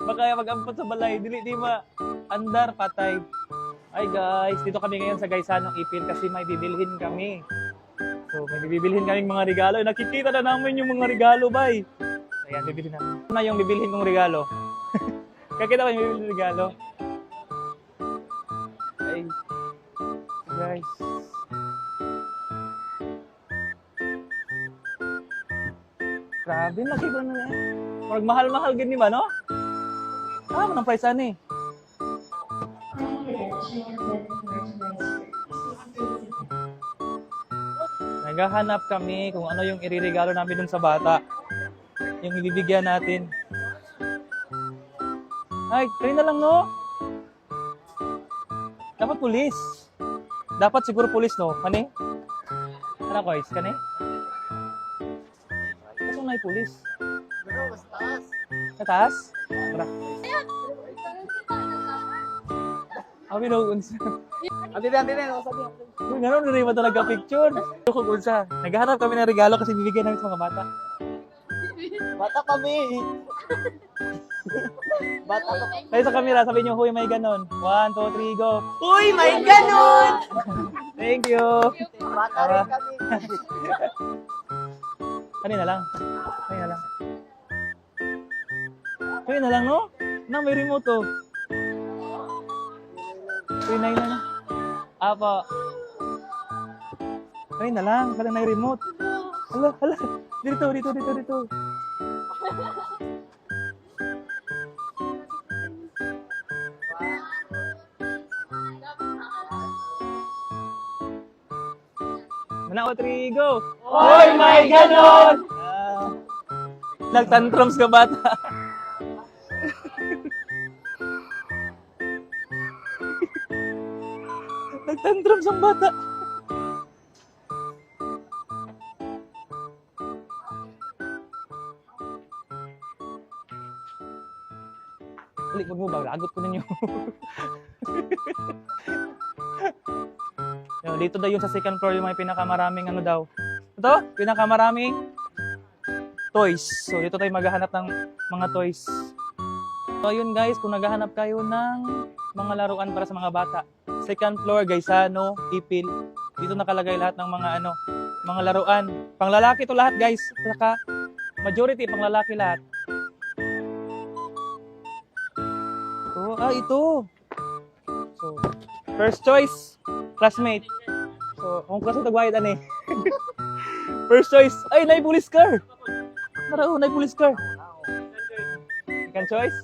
Baka mag-ampot sa balay. Dili di ma andar patay. Ay guys, dito kami ngayon sa Gaysanong Ipil kasi may bibilhin kami. So may bibilhin kaming mga regalo. Nakikita na namin yung mga regalo, bay. Ayan, bibilhin namin. Ano na yung bibilhin kong regalo? Kakita ko yung bibilhin regalo. Ay, guys. Grabe, laki ko na yan. Parang mahal-mahal gini ba, no? Ah, manang price ani. Naghahanap kami kung ano yung iririgalo namin dun sa bata. Yung ibibigyan natin. Ay, kayo na lang, no? Dapat pulis. Dapat siguro pulis, no? Kani? Ano ko, is? Kani? Kasi may pulis. Sa taas? Tara. Abi no unsa. Ante na, sabi. Uy, nanon rin ba talaga picture? Kung unsa. Naghahanap kami ng regalo kasi bibigyan namin sa mga bata. Bata kami. Bata kami. Kayo sa camera, sabi niyo, huy, may ganon. 1, 2, 3, go. Uy, may ganon! Thank you. Bata rin kami. Kanina lang. Kanina lang. Kanina lang, no? Na, may remote, oh. Kanina na. Apa. Kanina lang. Kanina na yung remote. Hala, hala. Dito. Mana, 3, go. Uy, may ganon! Nagtantrums ka bata. Nagtantrums ang bata. Balik mo ba? Lagot ko ninyo. Yo, dito daw yung sa second floor yung may pinakamaraming ano daw. Ito? Pinakamaraming toys. So dito tayo maghahanap ng mga toys. So yun guys, kung naghahanap kayo ng mga laruan para sa mga bata. Second floor, Gaisano, Ipil. Dito nakalagay lahat ng mga ano, mga laruan. Panglalaki to lahat guys. Saka majority panglalaki lahat. Ito. So, first choice, classmate. So, kung kasi tagwayad ani. First choice, ay, nay police car. Narao, nay police car. Second choice.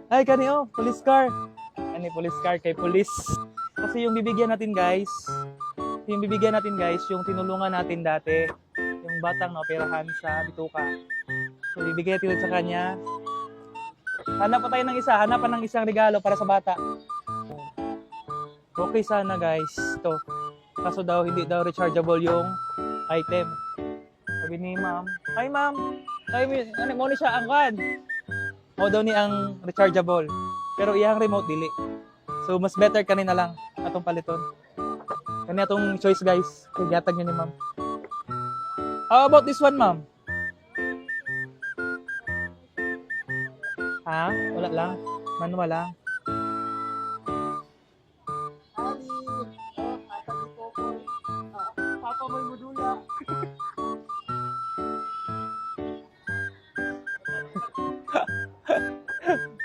Ay, kanio, police car. Ani police car kay police. Kasi yung bibigyan natin guys, yung tinulungan natin dati, yung batang naoperahan sa bituka. So, bibigyan natin sa kanya. Hanap pa tayo ng isa. Hanapan ng isang regalo para sa bata. Okay sana guys. Ito. Kaso daw, hindi daw rechargeable yung item. Sabi ni ma'am, hi ma'am. Ano mo ni siya angkan? O daw ni ang rechargeable. Pero iyang remote dili. So, mas better kanina lang atong paliton. Kanina atong choice guys. Kaya nyo ni ma'am. How about this one ma'am? Ha? Wala lang? Manual lang? Ali, ata di Popoy. Papa mo'y modula.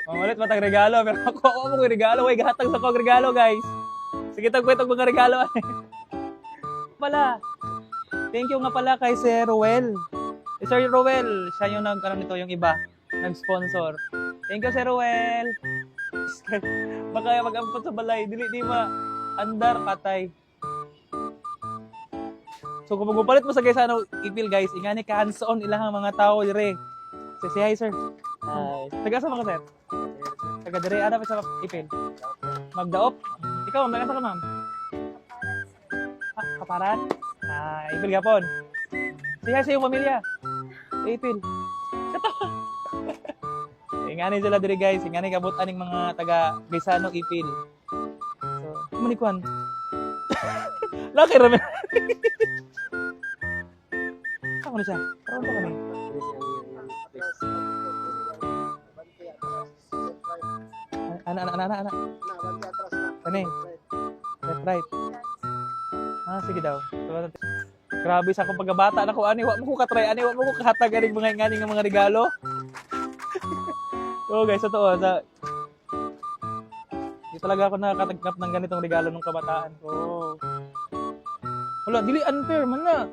Mamulit matang regalo. Pero ako mo regalo. Way gahatag sa kong regalo guys. Sige tagpwetag mga regalo. Pala. Thank you nga pala kay Sir Ruel. Sir Ruel, siya yung nito yung iba. Nag-sponsor. Thank you, Sir Ruel. Baka mag-ampot sa balay. Dili di ma andar patay. So kung magpalit mo sa Gaisano Ipil guys, ingani ka hands-on ilang mga tao dire. Say hi sir. Hi. Taga sa mga sir. Taga dire ada pa sa Ipil. Magdaop. Ikaw, may ka ma'am. Kaparan. Ipil gapon. Say hi sa iyong pamilya. Ipil. Katawa. Ingani sila diri guys, ingani kabut aning mga taga Gaisano Ipil. So, manikuan. Laki ra. Kamu na siya. Karon pa kami. Ana. Bandi atras na. Kani? Left, right. Sige daw. Grabe sa akong pagkabata na ko ani, wa mo ko katry ani, wa mo ko kahatag aning mga ngani nga mga regalo. So guys, totoo sa di talaga ako nakakatanggap ng ganitong regalo nung kabataan ko. Wala, dili unfair man na.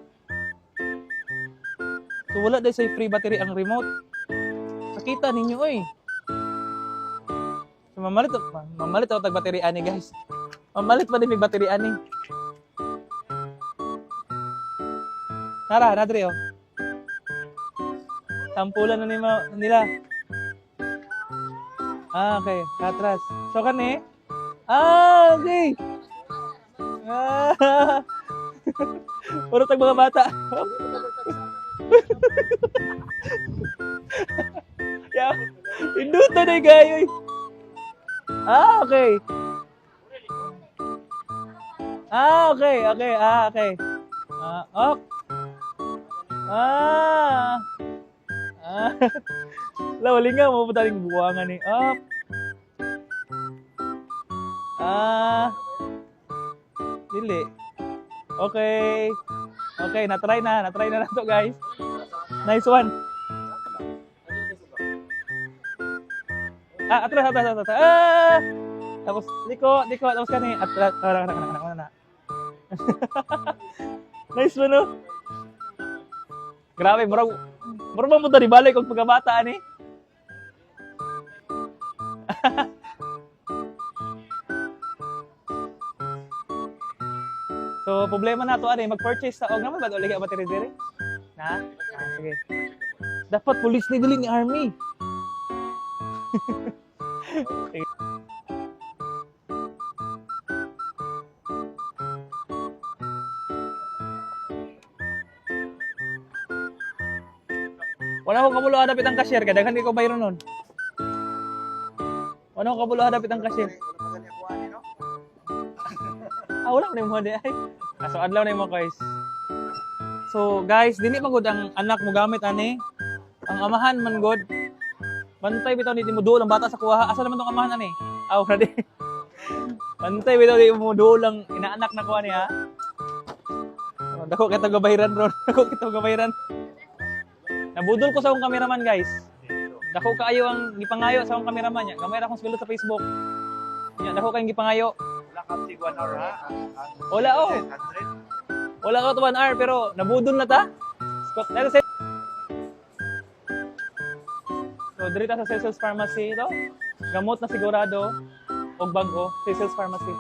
So wala dahil say free battery ang remote. Sakita ninyo oy. So mamalit ako tag battery ani guys. Mamalit pa din may battery ani. Tara, nadri oh. Sampulan na nila. Okay. Katras. So kani? Okay. Puro tag mga bata. Yeah. Induto na gayoy. Okay. Okay. Okay. Ok. Lawali nga mo puta ning buwangan ni up. Dili. Okay. Okay, na-try na to guys. Nice one. Atras. Tapos liko, tapos kani atras. Kana. Nice one no. Grabe, murag mo ta di balik og pagkabata ani. So, problema na to ani, mag-purchase sa og naman ba ulit battery dire? Na? Sige. Dapat police ni dili ni army. Sige. Wala ko kabulo hadapit ang cashier kaya daghan ko bayron nun. Wala ko kabulo hadapit ang cashier. Wala man mo di ay. So adlaw na mo guys. So guys, dili man gud ang anak mo gamit ani. Ang amahan man gud. Bantay bitaw ni mo duol ang bata sa kuha. Asa naman tong amahan ani? Na di. Bantay bitaw ni mo duol ang inaanak na kuha ni ha. Dako kita gabayran ron. Nabudol ko sa akong cameraman guys. Dako kaayo ang gipangayo sa akong cameraman niya. Gamay ra akong sulod sa Facebook. Nya dako kayong gipangayo. Wala ka 1 hour ha. Wala oh. Wala ka to 1 hour pero nabudol na ta. Scott, so diri ta sa Cecil's Pharmacy ito. Gamot na sigurado og bago, Cecil's Pharmacy.